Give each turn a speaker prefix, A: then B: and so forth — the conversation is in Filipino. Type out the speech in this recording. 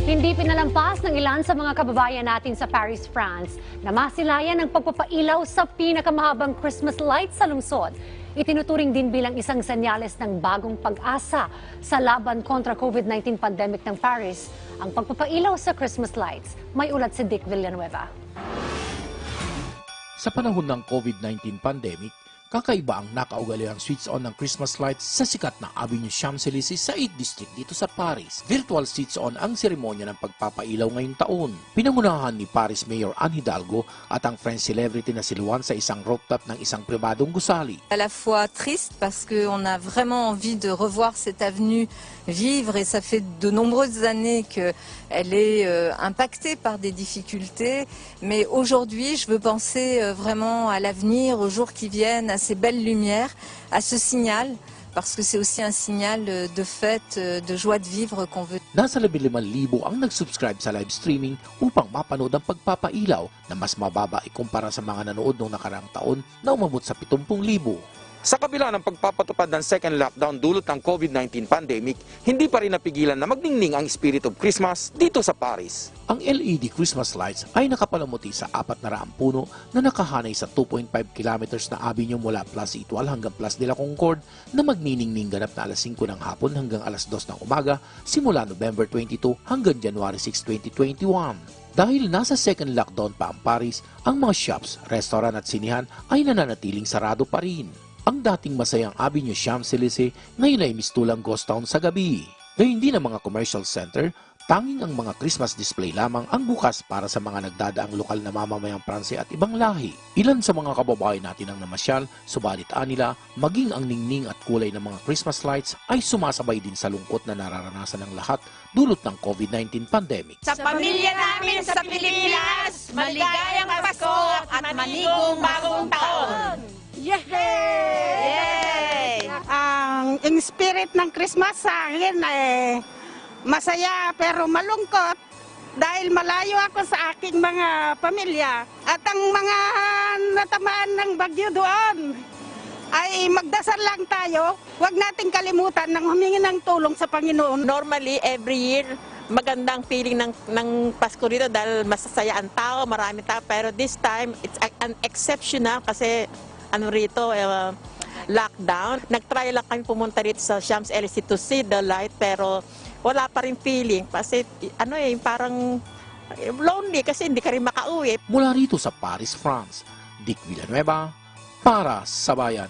A: Hindi pinalampas ng ilan sa mga kababayan natin sa Paris, France na masilayan ng pagpapailaw sa pinakamahabang Christmas lights sa lungsod. Itinuturing din bilang isang senyales ng bagong pag-asa sa laban kontra COVID-19 pandemic ng Paris ang pagpapailaw sa Christmas lights. May ulat si Dick Villanueva.
B: Sa panahon ng COVID-19 pandemic, kakaiba ang nakaugaliang switch-on ng Christmas lights sa sikat na Avenue Champs-Élysées sa 8th District dito sa Paris. Virtual switch-on ang seremonya ng pagpapailaw ngayong taon. Pinangunahan ni Paris Mayor Anne Hidalgo at ang French celebrity na si Luan sa isang rooftop ng isang pribadong gusali.
C: À la fois triste parce qu'on a vraiment envie de revoir cette avenue vivre et ça fait de nombreuses années qu'elle est impactée par des difficultés. Mais aujourd'hui, je veux penser vraiment à l'avenir, aux jours qui viennent, à ces belles lumières, à ce signal, parce que c'est aussi un signal de fête, de joie de vivre qu'on veut.
B: Nasa 15,000 ang nag-subscribe sa live streaming upang mapanood ang pagpapailaw na mas mababa ikumpara sa mga nanood noong nakaraang taon na umabot sa 70,000.
D: Sa kabila ng pagpapatupad ng second lockdown dulot ng COVID-19 pandemic, hindi pa rin napigilan na magningning ang spirit of Christmas dito sa Paris.
B: Ang LED Christmas lights ay nakapalamuti sa 400 puno na nakahanay sa 2.5 kilometers na avenue mula Place Etoile hanggang Place de la Concorde na magniningning ganap na alas 5 ng hapon hanggang alas 2 ng umaga simula November 22 hanggang January 6, 2021. Dahil nasa second lockdown pa ang Paris, ang mga shops, restaurant at sinihan ay nananatiling sarado pa rin. Ang dating masayang Avenue Champs-Élysées ngayon ay mistulang ghost town sa gabi. Gayun din ang mga commercial center, tanging ang mga Christmas display lamang ang bukas para sa mga nagdadaang lokal na mamamayang Pranse at ibang lahi. Ilan sa mga kababayan natin ang namasyal, subalit nila, maging ang ningning at kulay ng mga Christmas lights ay sumasabay din sa lungkot na nararanasan ng lahat dulot ng COVID-19 pandemic.
E: Sa pamilya namin sa Pilipinas, maligayang Pasko at manigong bagong taon!
F: Yay! Ang spirit ng Christmas sa akin ay masaya pero malungkot dahil malayo ako sa aking mga pamilya at ang mga natamaan ng bagyo doon ay magdasal lang tayo. Huwag nating kalimutan ng humingi ng tulong sa Panginoon.
E: Normally, every year, magandang feeling ng Pasko rito dahil masasaya ang tao, marami tao. Pero this time, it's an exceptional kasi rito, lockdown. Nag-try lang kami pumunta rito sa Champs-Élysées to see the light pero wala pa rin feeling kasi parang lonely kasi hindi ka rin makauwi.
B: Mula rito sa Paris, France, Dick Villanueva para sa Bayan.